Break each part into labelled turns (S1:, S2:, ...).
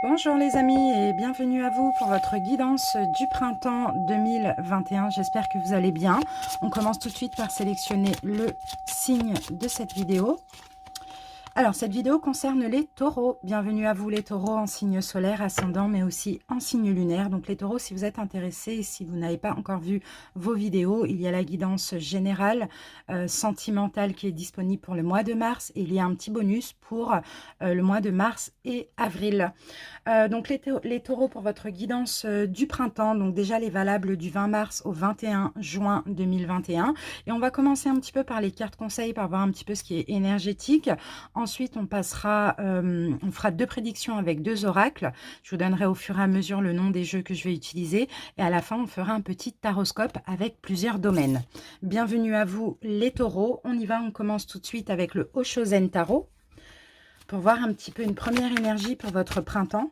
S1: Bonjour les amis et bienvenue à vous pour votre guidance du printemps 2021. J'espère que vous allez bien. On commence tout de suite par sélectionner le signe de cette vidéo. Alors, cette vidéo concerne les taureaux. Bienvenue à vous les taureaux en signe solaire, ascendant, mais aussi en signe lunaire. Donc les taureaux, si vous êtes intéressés et si vous n'avez pas encore vu vos vidéos, il y a la guidance générale, sentimentale qui est disponible pour le mois de mars. Et il y a un petit bonus pour le mois de mars et avril. Donc les taureaux pour votre guidance du printemps, donc déjà les valables du 20 mars au 21 juin 2021. Et on va commencer un petit peu par les cartes conseils, par voir un petit peu ce qui est énergétique. Ensuite, on passera, on fera 2 prédictions avec 2 oracles. Je vous donnerai au fur et à mesure le nom des jeux que je vais utiliser. Et à la fin, on fera un petit taroscope avec plusieurs domaines. Bienvenue à vous les taureaux. On y va, on commence tout de suite avec le Oshozen Tarot pour voir un petit peu une première énergie pour votre printemps.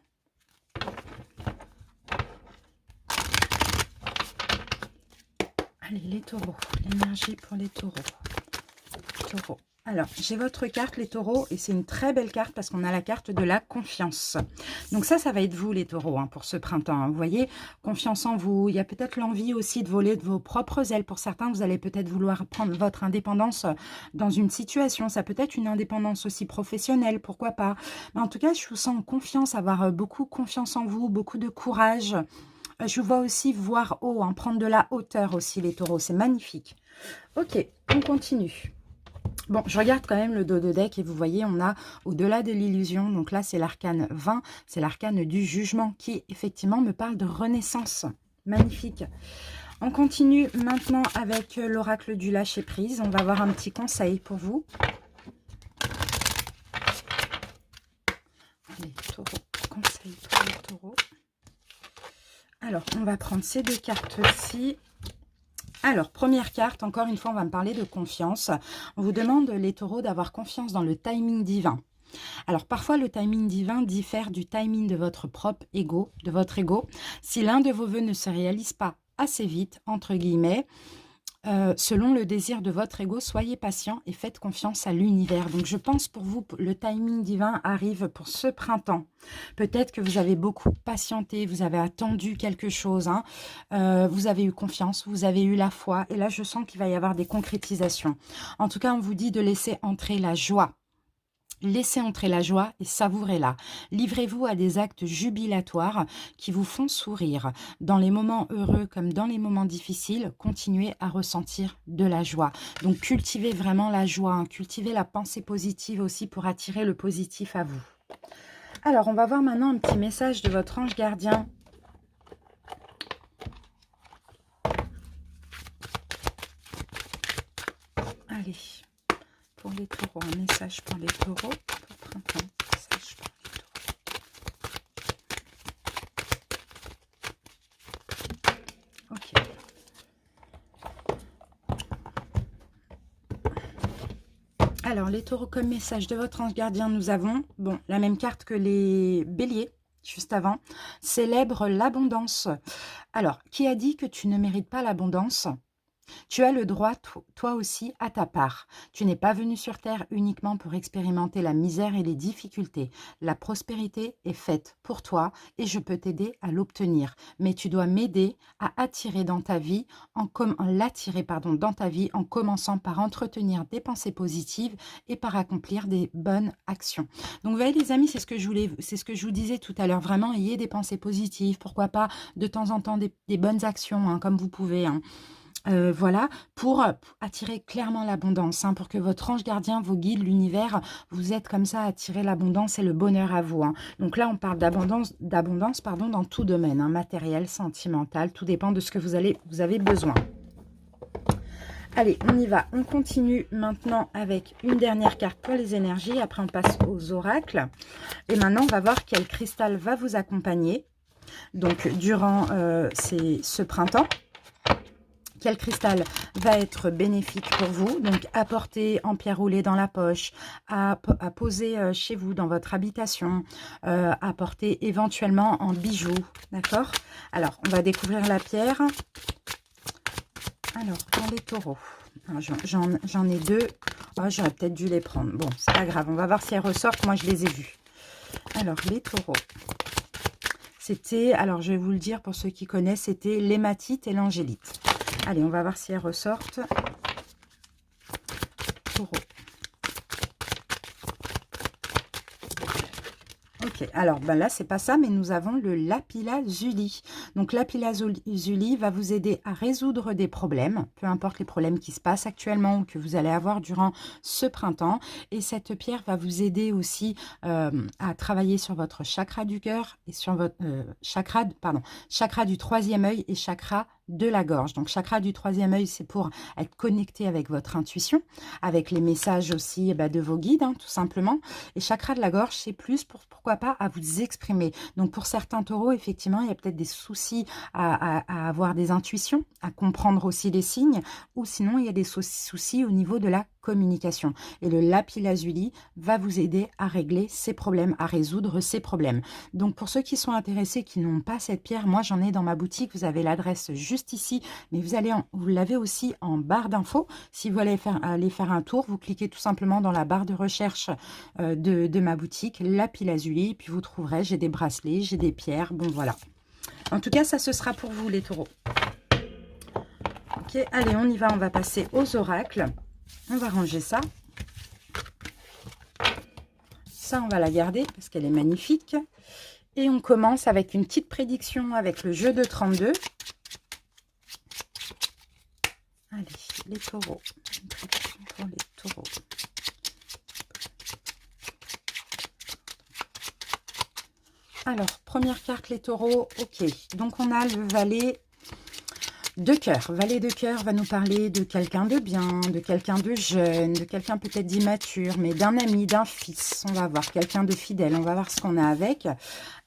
S1: Allez, les taureaux, l'énergie pour les taureaux. Taureaux. Alors, j'ai votre carte, les taureaux, et c'est une très belle carte parce qu'on a la carte de la confiance. Donc ça va être vous, les taureaux, hein, pour ce printemps. Hein. Vous voyez, confiance en vous. Il y a peut-être l'envie aussi de voler de vos propres ailes. Pour certains, vous allez peut-être vouloir prendre votre indépendance dans une situation. Ça peut être une indépendance aussi professionnelle, pourquoi pas. Mais en tout cas, je vous sens en confiance, avoir beaucoup confiance en vous, beaucoup de courage. Je vous vois aussi voir haut, hein, prendre de la hauteur aussi, les taureaux. C'est magnifique. Ok, on continue. Bon, je regarde quand même le dos de deck et vous voyez, on a au-delà de l'illusion. Donc là, c'est l'arcane 20, c'est l'arcane du jugement qui, effectivement, me parle de renaissance. Magnifique. On continue maintenant avec l'oracle du lâcher-prise. On va avoir un petit conseil pour vous. Allez, taureau, conseil pour les taureaux. Alors, on va prendre ces 2 cartes-ci. Alors, première carte, encore une fois, on va me parler de confiance. On vous demande, les taureaux, d'avoir confiance dans le timing divin. Alors, parfois, le timing divin diffère du timing de votre propre ego, de votre ego. Si l'un de vos vœux ne se réalise pas assez vite, entre guillemets, selon le désir de votre ego, soyez patient et faites confiance à l'univers. Donc, je pense pour vous, le timing divin arrive pour ce printemps. Peut-être que vous avez beaucoup patienté, vous avez attendu quelque chose, hein. Vous avez eu confiance, vous avez eu la foi. Et là, je sens qu'il va y avoir des concrétisations. En tout cas, on vous dit de laisser entrer la joie. Laissez entrer la joie et savourez-la. Livrez-vous à des actes jubilatoires qui vous font sourire. Dans les moments heureux comme dans les moments difficiles, continuez à ressentir de la joie. Donc cultivez vraiment la joie, hein. Cultivez la pensée positive aussi pour attirer le positif à vous. Alors, on va voir maintenant un petit message de votre ange gardien. Allez. Pour les taureaux, un message pour les taureaux, pour printemps, message pour les taureaux. Ok. Alors, les taureaux, comme message de votre ange gardien, nous avons, bon, la même carte que les béliers, juste avant, célèbre l'abondance. Alors, qui a dit que tu ne mérites pas l'abondance ? Tu as le droit, toi aussi, à ta part. Tu n'es pas venu sur Terre uniquement pour expérimenter la misère et les difficultés. La prospérité est faite pour toi et je peux t'aider à l'obtenir. Mais tu dois m'aider à attirer dans ta vie, l'attirer dans ta vie en commençant par entretenir des pensées positives et par accomplir des bonnes actions. Donc, vous voyez, les amis, c'est ce que je vous disais tout à l'heure. Vraiment, ayez des pensées positives. Pourquoi pas, de temps en temps, des bonnes actions, hein, comme vous pouvez, hein. Voilà, pour attirer clairement l'abondance, hein, pour que votre ange gardien vous guide, l'univers, vous êtes comme ça à attirer l'abondance et le bonheur à vous. Hein. Donc là, on parle d'abondance dans tout domaine, hein, matériel, sentimental, tout dépend de ce que vous avez besoin. Allez, on y va, on continue maintenant avec une dernière carte pour les énergies, après on passe aux oracles. Et maintenant, on va voir quel cristal va vous accompagner, donc durant ce printemps. Quel cristal va être bénéfique pour vous? Donc, à porter en pierre roulée dans la poche, à poser chez vous, dans votre habitation, à porter éventuellement en bijoux, d'accord? Alors, on va découvrir la pierre. Alors, dans les taureaux, j'en ai 2. Oh, j'aurais peut-être dû les prendre. Bon, c'est pas grave, on va voir si elles ressortent. Moi, je les ai vues. Alors, les taureaux. C'était, alors je vais vous le dire pour ceux qui connaissent, c'était l'hématite et l'angélite. Allez, on va voir si elles ressortent. Taureau. Ok, alors ben là, c'est pas ça, mais nous avons le lapis-lazuli. Donc, lapis-lazuli va vous aider à résoudre des problèmes, peu importe les problèmes qui se passent actuellement ou que vous allez avoir durant ce printemps. Et cette pierre va vous aider aussi à travailler sur votre chakra du cœur et sur votre chakra du troisième œil et chakra de la gorge. Donc, chakra du troisième œil, c'est pour être connecté avec votre intuition, avec les messages aussi de vos guides, tout simplement. Et chakra de la gorge, c'est plus pour, pourquoi pas, à vous exprimer. Donc, pour certains taureaux, effectivement, il y a peut-être des soucis à avoir des intuitions, à comprendre aussi les signes, ou sinon, il y a des soucis au niveau de la communication. Et le lapis-lazuli va vous aider à régler ces problèmes, à résoudre ces problèmes. Donc, pour ceux qui sont intéressés, qui n'ont pas cette pierre, moi, j'en ai dans ma boutique. Vous avez l'adresse juste ici, mais vous l'avez aussi en barre d'infos. Si vous allez aller faire un tour, vous cliquez tout simplement dans la barre de recherche de ma boutique, lapis-lazuli, puis vous trouverez, j'ai des bracelets, j'ai des pierres, bon voilà. En tout cas, ça, ce sera pour vous, les taureaux. Ok, allez, on y va, on va passer aux oracles. On va ranger ça. Ça, on va la garder parce qu'elle est magnifique. Et on commence avec une petite prédiction avec le jeu de 32. Allez, les taureaux. Une prédiction pour les taureaux. Alors, première carte, les taureaux. Ok, donc on a le valet de cœur. Valet de cœur va nous parler de quelqu'un de bien, de quelqu'un de jeune, de quelqu'un peut-être d'immature, mais d'un ami, d'un fils. On va voir quelqu'un de fidèle. On va voir ce qu'on a avec.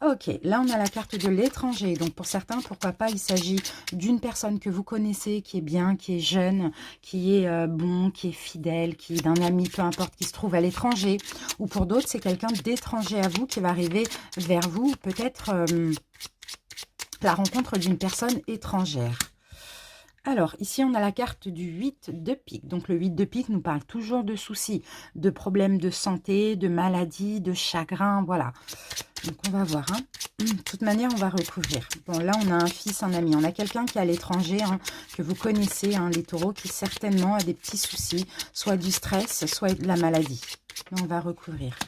S1: Ok, là on a la carte de l'étranger. Donc pour certains, pourquoi pas, il s'agit d'une personne que vous connaissez, qui est bien, qui est jeune, qui est bon, qui est fidèle, qui d'un ami, peu importe, qui se trouve à l'étranger. Ou pour d'autres, c'est quelqu'un d'étranger à vous qui va arriver vers vous. Peut-être la rencontre d'une personne étrangère. Alors, ici, on a la carte du 8 de pique. Donc, le 8 de pique nous parle toujours de soucis, de problèmes de santé, de maladies, de chagrin, voilà. Donc, on va voir. De toute manière, on va recouvrir. Bon, là, on a un fils, un ami. On a quelqu'un qui est à l'étranger, que vous connaissez, les taureaux, qui certainement a des petits soucis, soit du stress, soit de la maladie. Là, on va recouvrir.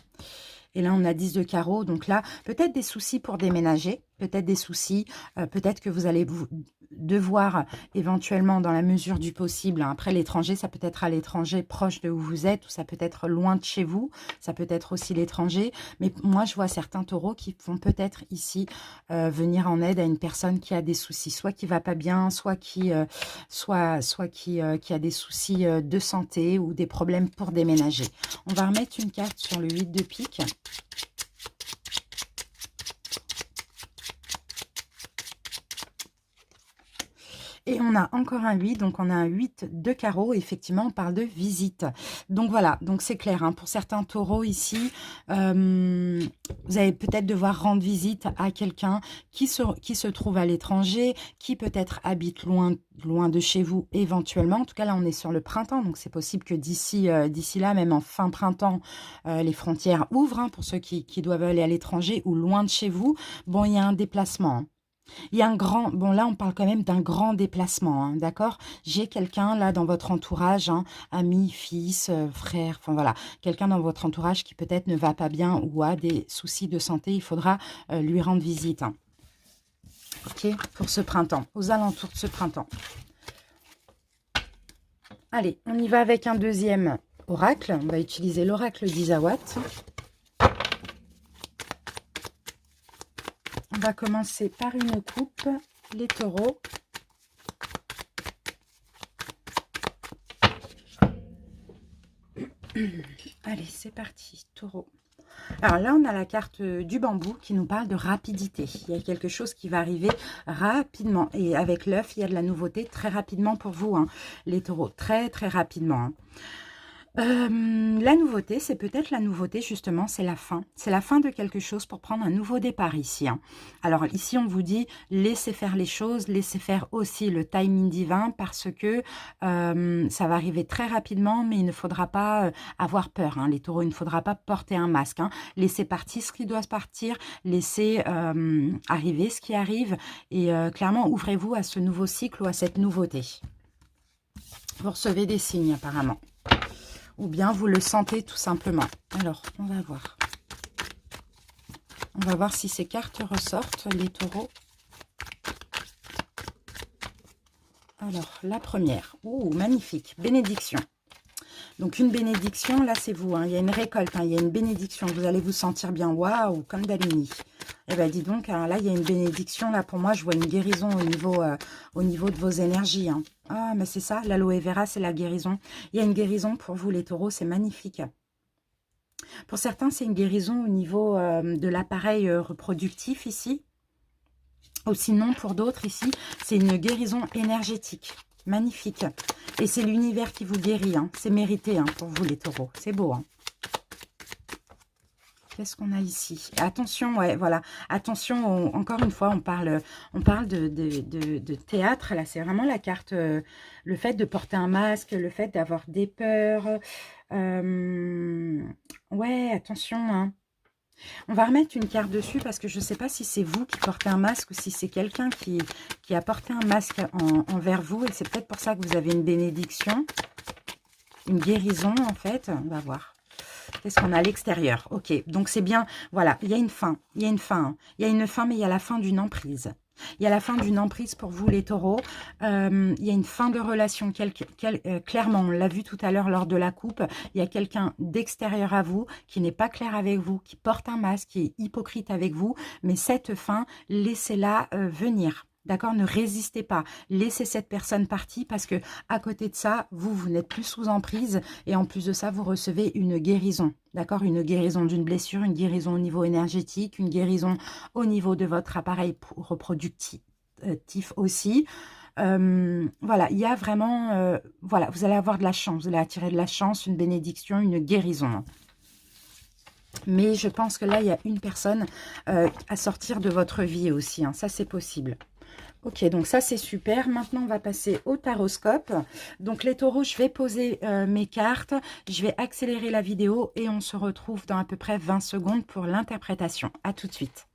S1: Et là, on a 10 de carreau. Donc là, peut-être des soucis pour déménager, peut-être des soucis, peut-être que vous allez devoir éventuellement, dans la mesure du possible, après l'étranger, ça peut être à l'étranger proche de où vous êtes, ou ça peut être loin de chez vous, ça peut être aussi l'étranger. Mais moi, je vois certains taureaux qui vont peut-être ici venir en aide à une personne qui a des soucis, soit qui va pas bien, soit qui a des soucis de santé ou des problèmes pour déménager. On va remettre une carte sur le 8 de pique. Et on a encore un 8, donc on a un 8 de carreau. Effectivement, on parle de visite. Donc voilà, donc c'est clair. Pour certains taureaux ici, vous allez peut-être devoir rendre visite à quelqu'un qui se trouve à l'étranger, qui peut-être habite loin de chez vous éventuellement. En tout cas, là, on est sur le printemps, donc c'est possible que d'ici là, même en fin printemps, les frontières ouvrent pour ceux qui doivent aller à l'étranger ou loin de chez vous. Bon, il y a un déplacement. Il y a un grand, bon là on parle quand même d'un grand déplacement, d'accord? J'ai quelqu'un là dans votre entourage, ami, fils, frère, enfin voilà, quelqu'un dans votre entourage qui peut-être ne va pas bien ou a des soucis de santé, il faudra lui rendre visite. Ok, pour ce printemps, aux alentours de ce printemps. Allez, on y va avec un deuxième oracle, on va utiliser l'oracle d'Isawat. On va commencer par une coupe, les taureaux. Allez, c'est parti, taureau. Alors là, on a la carte du bambou qui nous parle de rapidité. Il y a quelque chose qui va arriver rapidement. Et avec l'œuf, il y a de la nouveauté très rapidement pour vous, les taureaux. Très, très rapidement. La nouveauté, c'est peut-être la nouveauté justement, c'est la fin. C'est la fin de quelque chose pour prendre un nouveau départ ici, hein. Alors ici, on vous dit, laissez faire les choses, laissez faire aussi le timing divin parce que ça va arriver très rapidement, mais il ne faudra pas avoir peur, hein, les taureaux, il ne faudra pas porter un masque, hein. Laissez partir ce qui doit partir, laissez arriver ce qui arrive et clairement, ouvrez-vous à ce nouveau cycle ou à cette nouveauté. Vous recevez des signes apparemment. Ou bien vous le sentez tout simplement. Alors, on va voir. On va voir si ces cartes ressortent, les taureaux. Alors, la première. Ouh, magnifique. Bénédiction. Donc, une bénédiction, là, c'est vous, hein. Il y a une récolte, hein. Il y a une bénédiction. Vous allez vous sentir bien. Waouh, comme Dalini. Eh bien, dis donc, hein, là, il y a une bénédiction. Là, pour moi, je vois une guérison au niveau de vos énergies, hein. Ah, mais c'est ça, l'aloe vera, c'est la guérison. Il y a une guérison pour vous, les taureaux, c'est magnifique. Pour certains, c'est une guérison au niveau de l'appareil reproductif ici. Ou sinon, pour d'autres, ici, c'est une guérison énergétique. Magnifique. Et c'est l'univers qui vous guérit, hein. C'est mérité, hein, pour vous, les taureaux. C'est beau, hein. Qu'est-ce qu'on a ici? Attention, ouais, voilà. Attention, encore une fois, on parle de théâtre. Là, c'est vraiment la carte, le fait de porter un masque, le fait d'avoir des peurs. Ouais, attention, hein. On va remettre une carte dessus parce que je ne sais pas si c'est vous qui portez un masque ou si c'est quelqu'un qui a porté un masque envers vous. Et c'est peut-être pour ça que vous avez une bénédiction, une guérison, en fait. On va voir. Qu'est-ce qu'on a à l'extérieur? Ok, donc c'est bien, voilà, il y a une fin, il y a une fin, hein. Il y a une fin, mais il y a la fin d'une emprise. Il y a la fin d'une emprise pour vous, les taureaux. Il y a une fin de relation, clairement, on l'a vu tout à l'heure lors de la coupe, il y a quelqu'un d'extérieur à vous, qui n'est pas clair avec vous, qui porte un masque, qui est hypocrite avec vous, mais cette fin, laissez-la venir. D'accord? Ne résistez pas. Laissez cette personne partie parce que à côté de ça, vous n'êtes plus sous emprise et en plus de ça, vous recevez une guérison. D'accord? Une guérison d'une blessure, une guérison au niveau énergétique, une guérison au niveau de votre appareil reproductif aussi. Voilà, il y a vraiment... voilà, vous allez avoir de la chance. Vous allez attirer de la chance, une bénédiction, une guérison. Mais je pense que là, il y a une personne à sortir de votre vie aussi, hein. Ça, c'est possible. Ok, donc ça c'est super. Maintenant, on va passer au taroscope. Donc les taureaux, je vais poser mes cartes. Je vais accélérer la vidéo et on se retrouve dans à peu près 20 secondes pour l'interprétation. À tout de suite.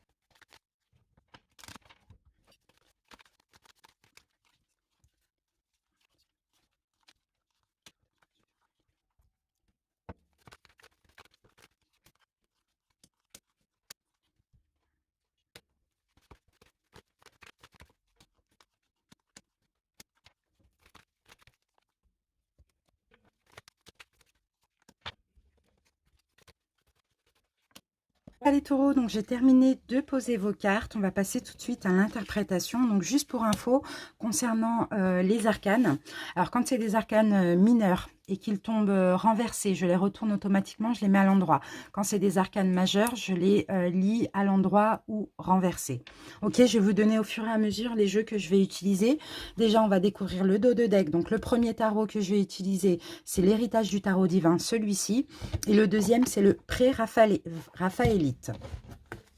S1: Les taureaux, donc j'ai terminé de poser vos cartes. On va passer tout de suite à l'interprétation. Donc juste pour info, concernant les arcanes. Alors quand c'est des arcanes mineurs et qu'ils tombent renversés, je les retourne automatiquement, je les mets à l'endroit. Quand c'est des arcanes majeures, je les lis à l'endroit ou renversés. Ok, je vais vous donner au fur et à mesure les jeux que je vais utiliser. Déjà, on va découvrir le dos de deck. Donc le premier tarot que je vais utiliser, c'est l'héritage du tarot divin, celui-ci. Et le deuxième, c'est le pré-raphaélite.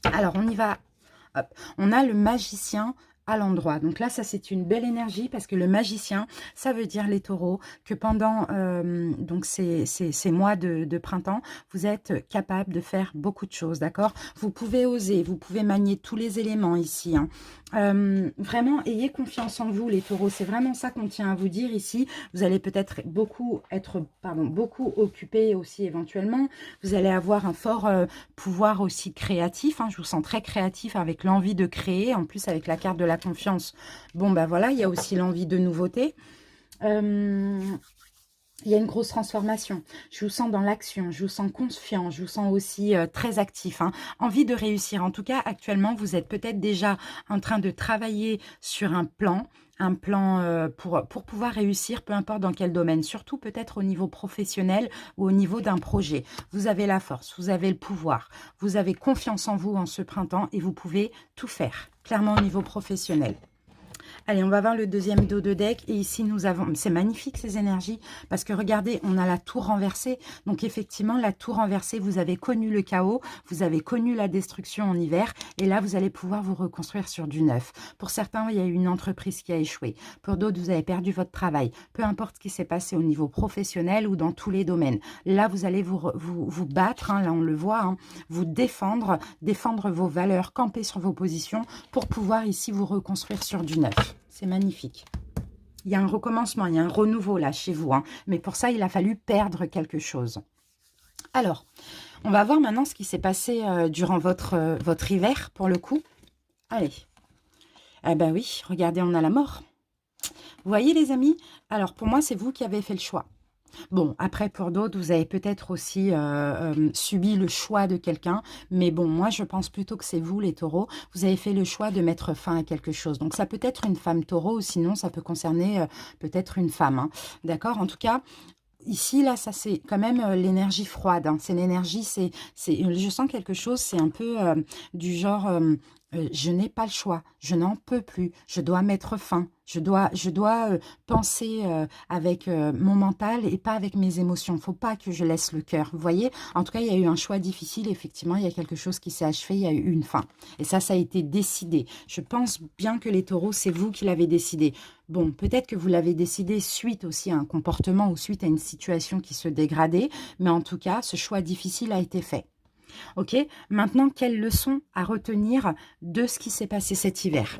S1: Alors, on y va. Hop. On a le magicien à l'endroit. Donc là, ça, c'est une belle énergie parce que le magicien, ça veut dire, les taureaux, que pendant donc ces mois de printemps, vous êtes capable de faire beaucoup de choses, d'accord? Vous pouvez oser, vous pouvez manier tous les éléments ici, hein. Vraiment, ayez confiance en vous, les taureaux. C'est vraiment ça qu'on tient à vous dire ici. Vous allez peut-être beaucoup occupé aussi éventuellement. Vous allez avoir un fort pouvoir aussi créatif, hein. Je vous sens très créatif avec l'envie de créer. En plus, avec la carte de la confiance, bon, ben voilà, il y a aussi l'envie de nouveauté. Il y a une grosse transformation. Je vous sens dans l'action, je vous sens confiant, je vous sens aussi très actif, hein. Envie de réussir. En tout cas, actuellement, vous êtes peut-être déjà en train de travailler sur un plan pour pouvoir réussir, peu importe dans quel domaine, surtout peut-être au niveau professionnel ou au niveau d'un projet. Vous avez la force, vous avez le pouvoir, vous avez confiance en vous en ce printemps et vous pouvez tout faire, clairement au niveau professionnel. Allez, on va voir le deuxième dos de deck. Et ici, nous avons... C'est magnifique, ces énergies. Parce que regardez, on a la tour renversée. Donc, effectivement, la tour renversée, vous avez connu le chaos. Vous avez connu la destruction en hiver. Et là, vous allez pouvoir vous reconstruire sur du neuf. Pour certains, il y a eu une entreprise qui a échoué. Pour d'autres, vous avez perdu votre travail. Peu importe ce qui s'est passé au niveau professionnel ou dans tous les domaines. Là, vous allez vous battre. Hein, là, on le voit. Hein, vous défendre vos valeurs, camper sur vos positions pour pouvoir ici vous reconstruire sur du neuf. C'est magnifique. Il y a un recommencement, il y a un renouveau là chez vous. Hein. Mais pour ça, il a fallu perdre quelque chose. Alors, on va voir maintenant ce qui s'est passé durant votre hiver, pour le coup. Allez. Eh ben oui, regardez, on a la mort. Vous voyez, les amis? Alors, pour moi, c'est vous qui avez fait le choix. Bon, après, pour d'autres, vous avez peut-être aussi subi le choix de quelqu'un. Mais bon, moi, je pense plutôt que c'est vous, les taureaux. Vous avez fait le choix de mettre fin à quelque chose. Donc, ça peut être une femme taureau ou sinon, ça peut concerner peut-être une femme. Hein. D'accord? En tout cas, ici, là, ça, c'est quand même l'énergie froide. Hein. C'est l'énergie, je sens quelque chose, c'est un peu du genre... je n'ai pas le choix, je n'en peux plus, je dois mettre fin, je dois penser avec mon mental et pas avec mes émotions. Il ne faut pas que je laisse le cœur, vous voyez. En tout cas, il y a eu un choix difficile, effectivement, il y a quelque chose qui s'est achevé, il y a eu une fin. Et ça a été décidé. Je pense bien que les taureaux, c'est vous qui l'avez décidé. Bon, peut-être que vous l'avez décidé suite aussi à un comportement ou suite à une situation qui se dégradait, mais en tout cas, ce choix difficile a été fait. Ok, maintenant, quelle leçon à retenir de ce qui s'est passé cet hiver?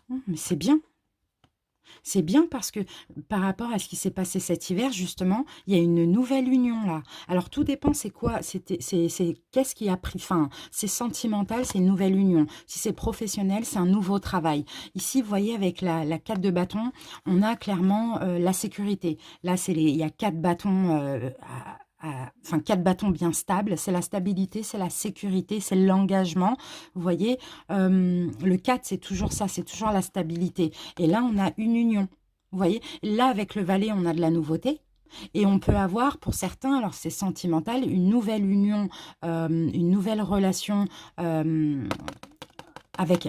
S1: Mais c'est bien. C'est bien parce que par rapport à ce qui s'est passé cet hiver, justement, il y a une nouvelle union là. Alors, tout dépend, c'est quoi? Qu'est-ce qui a pris fin? C'est sentimental, c'est une nouvelle union. Si c'est professionnel, c'est un nouveau travail. Ici, vous voyez, avec la 4 de bâton, on a clairement la sécurité. Là, il y a 4 bâtons enfin 4 bâtons bien stables, c'est la stabilité, c'est la sécurité, c'est l'engagement. Vous voyez, le 4, c'est toujours ça, c'est toujours la stabilité. Et là, on a une union. Vous voyez, là, avec le valet, on a de la nouveauté. Et on peut avoir, pour certains, alors c'est sentimental, une nouvelle union, une nouvelle relation avec,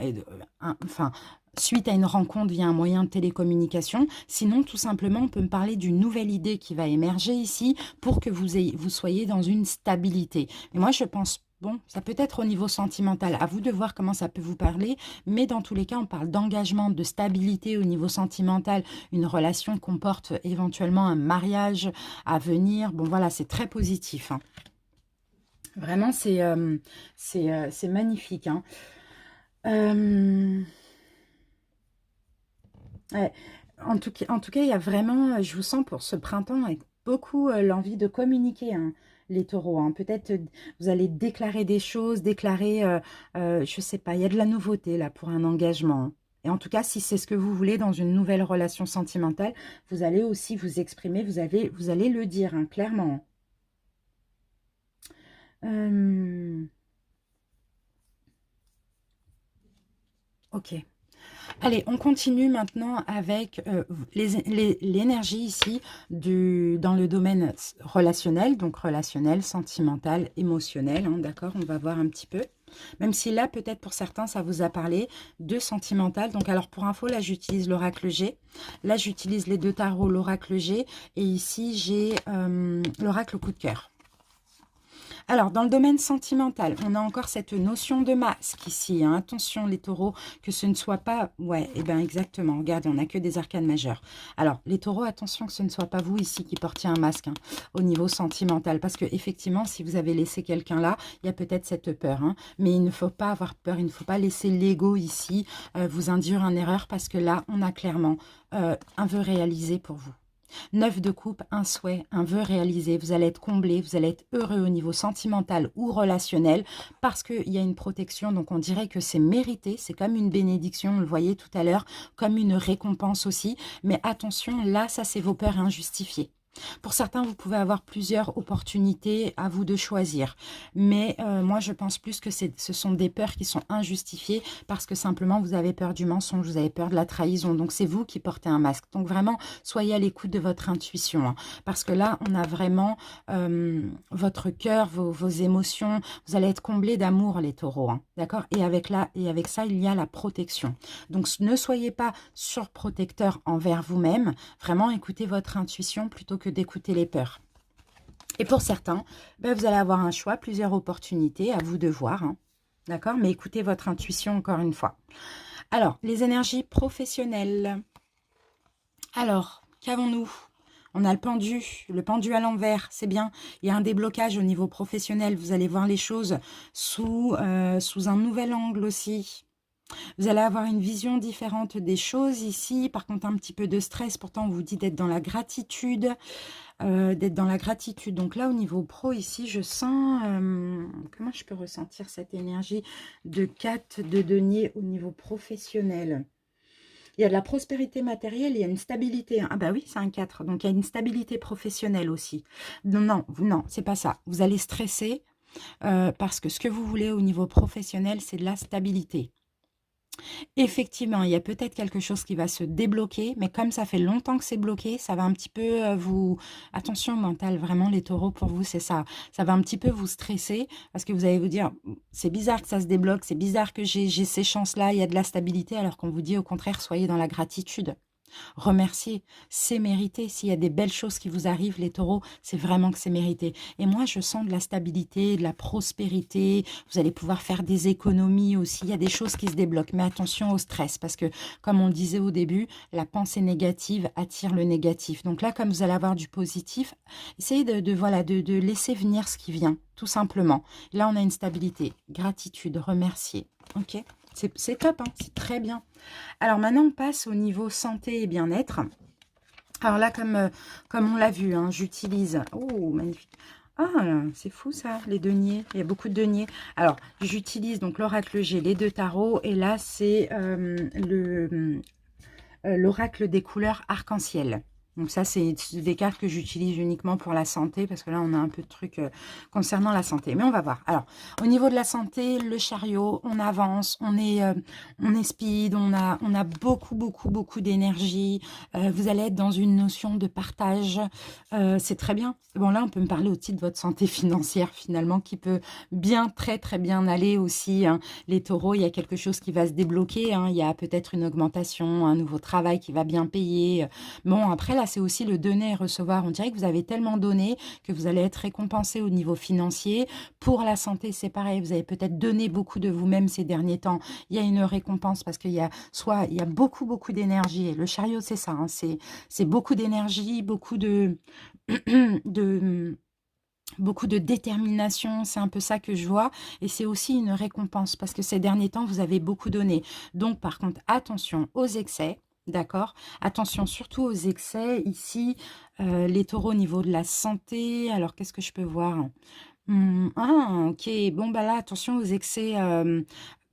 S1: enfin, suite à une rencontre via un moyen de télécommunication. Sinon, tout simplement, on peut me parler d'une nouvelle idée qui va émerger ici pour que vous soyez dans une stabilité. Et moi, je pense, bon, ça peut être au niveau sentimental. À vous de voir comment ça peut vous parler. Mais dans tous les cas, on parle d'engagement, de stabilité au niveau sentimental. Une relation comporte éventuellement un mariage à venir. Bon, voilà, c'est très positif. Hein. Vraiment, c'est magnifique. Hein. Ouais. En tout cas, il y a vraiment, je vous sens pour ce printemps, avec beaucoup l'envie de communiquer, hein, les taureaux. Hein. Peut-être vous allez déclarer des choses, déclarer, je sais pas, il y a de la nouveauté là pour un engagement. Hein. Et en tout cas, si c'est ce que vous voulez dans une nouvelle relation sentimentale, vous allez aussi vous exprimer, vous allez le dire, hein, clairement. Ok. Allez, on continue maintenant avec l'énergie ici dans le domaine relationnel, donc relationnel, sentimental, émotionnel, hein, d'accord? On va voir un petit peu. Même si là, peut-être pour certains, ça vous a parlé de sentimental. Donc, alors pour info, là, j'utilise l'oracle G. Là, j'utilise les deux tarots, l'oracle G. Et ici, j'ai l'oracle coup de cœur. Alors, dans le domaine sentimental, on a encore cette notion de masque ici. Hein. Attention, les taureaux, que ce ne soit pas... Ouais, et bien exactement. Regardez, on n'a que des arcanes majeures. Alors, les taureaux, attention que ce ne soit pas vous ici qui portiez un masque hein, au niveau sentimental. Parce que effectivement, si vous avez laissé quelqu'un là, il y a peut-être cette peur. Hein. Mais il ne faut pas avoir peur, il ne faut pas laisser l'ego ici vous induire en erreur. Parce que là, on a clairement un vœu réalisé pour vous. 9 de coupe, un souhait, un vœu réalisé. Vous allez être comblé, vous allez être heureux au niveau sentimental ou relationnel parce qu'il y a une protection. Donc, on dirait que c'est mérité. C'est comme une bénédiction, on le voyait tout à l'heure, comme une récompense aussi. Mais attention, là, ça, c'est vos peurs injustifiées. Pour certains, vous pouvez avoir plusieurs opportunités, à vous de choisir. Mais moi, je pense plus que ce sont des peurs qui sont injustifiées parce que simplement, vous avez peur du mensonge, vous avez peur de la trahison. Donc, c'est vous qui portez un masque. Donc, vraiment, soyez à l'écoute de votre intuition. Hein, parce que là, on a vraiment votre cœur, vos émotions. Vous allez être comblés d'amour, les taureaux. Hein, d'accord, et avec ça, il y a la protection. Donc, ne soyez pas surprotecteur envers vous-même. Vraiment, écoutez votre intuition plutôt que d'écouter les peurs. Et pour certains, ben, vous allez avoir un choix, plusieurs opportunités, à vous de voir. Hein, d'accord, mais écoutez votre intuition encore une fois. Alors, les énergies professionnelles. Alors, qu'avons-nous? On a le pendu à l'envers, c'est bien. Il y a un déblocage au niveau professionnel. Vous allez voir les choses sous un nouvel angle aussi. Vous allez avoir une vision différente des choses ici. Par contre, un petit peu de stress. Pourtant, on vous dit d'être dans la gratitude. Donc là, au niveau pro, ici, je sens... comment je peux ressentir cette énergie de 4 de denier au niveau professionnel? Il y a de la prospérité matérielle, il y a une stabilité. Ah bah oui, c'est un 4. Donc, il y a une stabilité professionnelle aussi. Non, c'est pas ça. Vous allez stresser parce que ce que vous voulez au niveau professionnel, c'est de la stabilité. Effectivement, il y a peut-être quelque chose qui va se débloquer, mais comme ça fait longtemps que c'est bloqué, ça va un petit peu vous... Attention mental, vraiment les taureaux, pour vous, c'est ça. Ça va un petit peu vous stresser, parce que vous allez vous dire, c'est bizarre que ça se débloque, c'est bizarre que j'ai ces chances-là, il y a de la stabilité, alors qu'on vous dit au contraire, soyez dans la gratitude. Remercier, c'est mérité. S'il y a des belles choses qui vous arrivent, les taureaux, c'est vraiment que c'est mérité. Et moi, je sens de la stabilité, de la prospérité. Vous allez pouvoir faire des économies aussi. Il y a des choses qui se débloquent. Mais attention au stress, parce que, comme on le disait au début, la pensée négative attire le négatif. Donc là, comme vous allez avoir du positif, essayez de laisser venir ce qui vient, tout simplement. Là, on a une stabilité. Gratitude, remercier. Ok ? C'est top, hein, c'est très bien. Alors maintenant, on passe au niveau santé et bien-être. Alors là, comme on l'a vu, hein, j'utilise... Oh, magnifique. Ah, c'est fou ça, les deniers. Il y a beaucoup de deniers. Alors, j'utilise donc l'oracle G, les deux tarots. Et là, c'est l'oracle des couleurs arc-en-ciel. Donc ça, c'est des cartes que j'utilise uniquement pour la santé, parce que là, on a un peu de trucs concernant la santé. Mais on va voir. Alors, au niveau de la santé, le chariot, on avance, on est speed, on a beaucoup d'énergie. Vous allez être dans une notion de partage. C'est très bien. Bon, là, on peut me parler aussi de votre santé financière, finalement, qui peut bien, très bien aller aussi. Hein. Les taureaux, il y a quelque chose qui va se débloquer. Hein. Il y a peut-être une augmentation, un nouveau travail qui va bien payer. Bon, après, là, c'est aussi le donner et recevoir. On dirait que vous avez tellement donné que vous allez être récompensé au niveau financier. Pour la santé, c'est pareil. Vous avez peut-être donné beaucoup de vous-même ces derniers temps. Il y a une récompense parce qu'il y a beaucoup d'énergie. Et le chariot, c'est ça. Hein, c'est beaucoup d'énergie, beaucoup de beaucoup de détermination, c'est un peu ça que je vois. Et c'est aussi une récompense parce que ces derniers temps, vous avez beaucoup donné. Donc, par contre, attention aux excès. D'accord. Attention surtout aux excès. Ici, les taureaux au niveau de la santé. Alors, qu'est-ce que je peux voir? Ok. Bon, bah là, attention aux excès.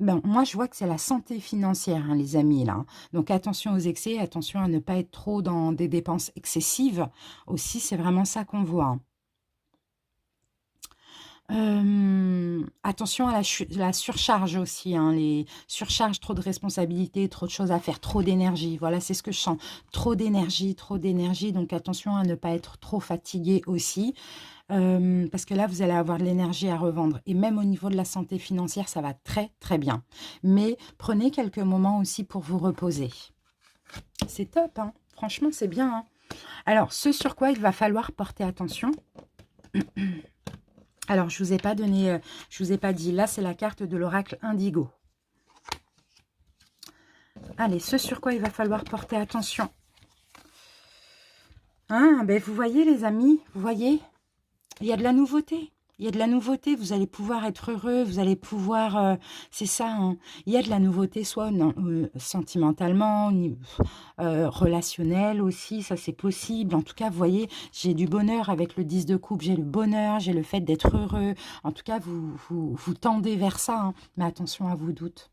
S1: Ben, moi, je vois que c'est la santé financière, hein, les amis, là. Donc, attention aux excès. Attention à ne pas être trop dans des dépenses excessives. Aussi, c'est vraiment ça qu'on voit. Hein. Attention à la surcharge aussi, hein, les surcharges, trop de responsabilités, trop de choses à faire, trop d'énergie. Voilà, c'est ce que je sens. Trop d'énergie. Donc, attention à ne pas être trop fatigué aussi. Parce que là, vous allez avoir de l'énergie à revendre. Et même au niveau de la santé financière, ça va très bien. Mais prenez quelques moments aussi pour vous reposer. C'est top, hein. Franchement, c'est bien. Hein. Alors, ce sur quoi il va falloir porter attention... Alors, je vous ai pas dit, là, c'est la carte de l'oracle Indigo. Allez, ce sur quoi il va falloir porter attention. Hein, ben, vous voyez, les amis, vous voyez, il y a de la nouveauté. Il y a de la nouveauté, vous allez pouvoir être heureux, vous allez pouvoir... c'est ça, hein, il y a de la nouveauté, soit non, sentimentalement, relationnel aussi, ça c'est possible. En tout cas, vous voyez, j'ai du bonheur avec le 10 de coupe, j'ai le bonheur, j'ai le fait d'être heureux. En tout cas, vous tendez vers ça, hein, mais attention à vos doutes.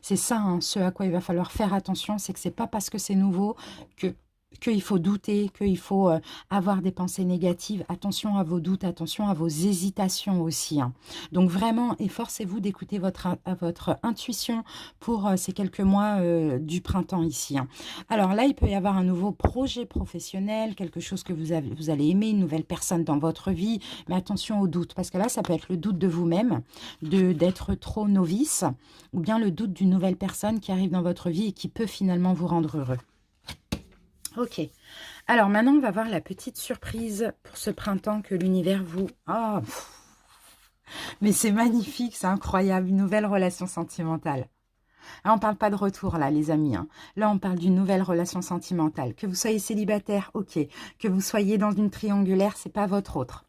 S1: C'est ça, hein, ce à quoi il va falloir faire attention, c'est que c'est pas parce que c'est nouveau que qu'il faut douter, qu'il faut avoir des pensées négatives. Attention à vos doutes, attention à vos hésitations aussi, hein. Donc vraiment, efforcez-vous d'écouter votre intuition pour ces quelques mois du printemps ici, hein. Alors là, il peut y avoir un nouveau projet professionnel, quelque chose que vous allez aimer, une nouvelle personne dans votre vie. Mais attention aux doutes, parce que là, ça peut être le doute de vous-même, d'être trop novice, ou bien le doute d'une nouvelle personne qui arrive dans votre vie et qui peut finalement vous rendre heureux. Ok, alors maintenant on va voir la petite surprise pour ce printemps que l'univers vous... Oh, mais c'est magnifique, c'est incroyable, une nouvelle relation sentimentale. Là, on ne parle pas de retour, là, les amis, hein. Là, on parle d'une nouvelle relation sentimentale. Que vous soyez célibataire, ok. Que vous soyez dans une triangulaire, c'est pas votre autre.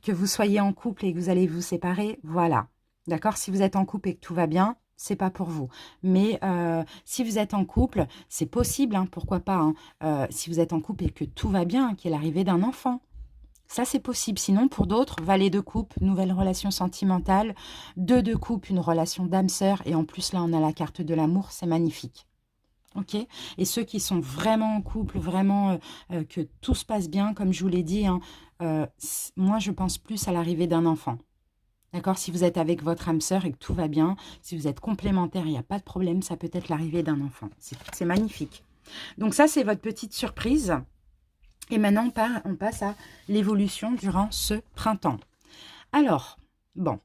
S1: Que vous soyez en couple et que vous allez vous séparer, voilà. D'accord? Si vous êtes en couple et que tout va bien, c'est pas pour vous. Mais si vous êtes en couple, c'est possible, hein, pourquoi pas, hein, si vous êtes en couple et que tout va bien, qu'il y ait l'arrivée d'un enfant. Ça, c'est possible. Sinon, pour d'autres, valet de coupe, nouvelle relation sentimentale, deux de coupe, une relation d'âme-sœur. Et en plus, là, on a la carte de l'amour. C'est magnifique. Ok? Et ceux qui sont vraiment en couple, vraiment que tout se passe bien, comme je vous l'ai dit, hein, moi, je pense plus à l'arrivée d'un enfant. D'accord? Si vous êtes avec votre âme sœur et que tout va bien, si vous êtes complémentaires, il n'y a pas de problème, ça peut être l'arrivée d'un enfant. C'est magnifique. Donc ça, c'est votre petite surprise. Et maintenant, on passe à l'évolution durant ce printemps. Alors, bon,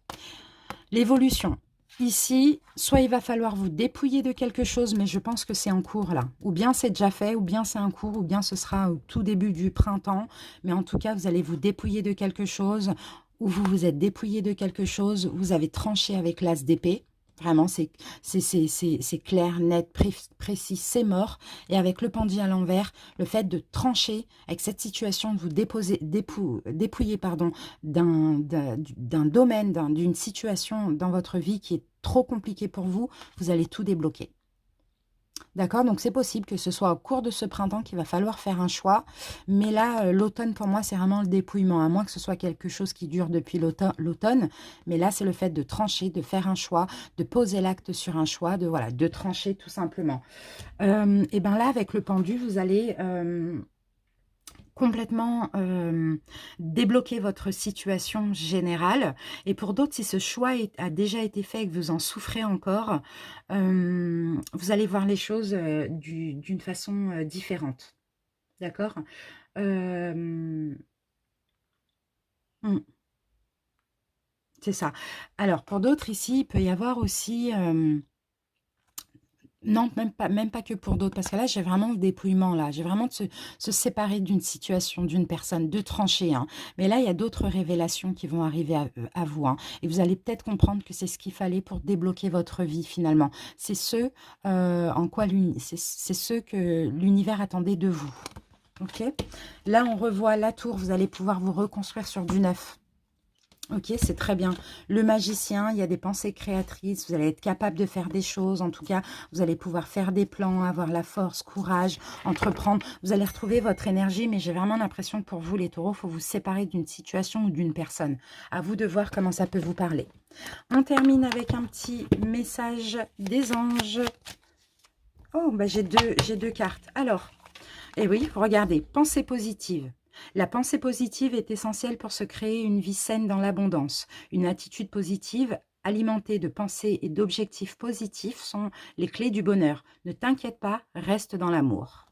S1: l'évolution. Ici, soit il va falloir vous dépouiller de quelque chose, mais je pense que c'est en cours là. Ou bien c'est déjà fait, ou bien c'est en cours, ou bien ce sera au tout début du printemps. Mais en tout cas, vous allez vous dépouiller de quelque chose, ou vous vous êtes dépouillé de quelque chose, vous avez tranché avec l'as d'épée. Vraiment, c'est clair, net, précis, c'est mort. Et avec le pendu à l'envers, le fait de trancher avec cette situation, de vous dépouiller pardon, d'un domaine, d'une situation dans votre vie qui est trop compliquée pour vous, vous allez tout débloquer. D'accord? Donc, c'est possible que ce soit au cours de ce printemps qu'il va falloir faire un choix. Mais là, l'automne, pour moi, c'est vraiment le dépouillement. À moins que ce soit quelque chose qui dure depuis l'automne. Mais là, c'est le fait de trancher, de faire un choix, de poser l'acte sur un choix, voilà, de trancher tout simplement. Et bien là, avec le pendu, vous allez... complètement débloquer votre situation générale. Et pour d'autres, si ce choix a déjà été fait et que vous en souffrez encore, vous allez voir les choses d'une façon différente. D'accord? C'est ça. Alors, pour d'autres, ici, il peut y avoir aussi... non, même pas que pour d'autres, parce que là, j'ai vraiment le dépouillement, là. J'ai vraiment de se séparer d'une situation, d'une personne, de trancher, hein. Mais là, il y a d'autres révélations qui vont arriver à vous, hein. Et vous allez peut-être comprendre que c'est ce qu'il fallait pour débloquer votre vie, finalement. C'est ce, c'est ce que l'univers attendait de vous. Ok? Là, on revoit la tour. Vous allez pouvoir vous reconstruire sur du neuf. Ok, c'est très bien. Le magicien, il y a des pensées créatrices, vous allez être capable de faire des choses. En tout cas, vous allez pouvoir faire des plans, avoir la force, courage, entreprendre. Vous allez retrouver votre énergie, mais j'ai vraiment l'impression que pour vous, les taureaux, il faut vous séparer d'une situation ou d'une personne. À vous de voir comment ça peut vous parler. On termine avec un petit message des anges. Oh, bah j'ai deux cartes. Alors, eh oui, regardez, pensée positive. La pensée positive est essentielle pour se créer une vie saine dans l'abondance. Une attitude positive alimentée de pensées et d'objectifs positifs sont les clés du bonheur. Ne t'inquiète pas, reste dans l'amour.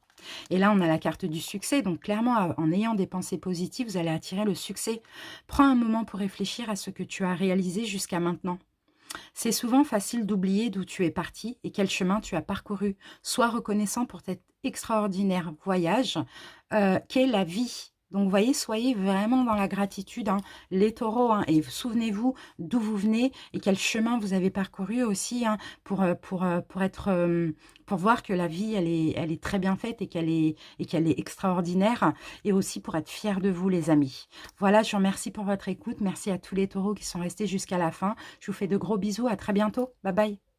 S1: Et là, on a la carte du succès. Donc, clairement, en ayant des pensées positives, vous allez attirer le succès. Prends un moment pour réfléchir à ce que tu as réalisé jusqu'à maintenant. C'est souvent facile d'oublier d'où tu es parti et quel chemin tu as parcouru. Sois reconnaissant pour cet extraordinaire voyage qu'est la vie. Donc, vous voyez, soyez vraiment dans la gratitude, hein, les taureaux, hein, et souvenez-vous d'où vous venez et quel chemin vous avez parcouru aussi, hein, pour voir que la vie, elle est très bien faite et qu'elle est extraordinaire, et aussi pour être fier de vous, les amis. Voilà, je vous remercie pour votre écoute. Merci à tous les taureaux qui sont restés jusqu'à la fin. Je vous fais de gros bisous. À très bientôt. Bye bye.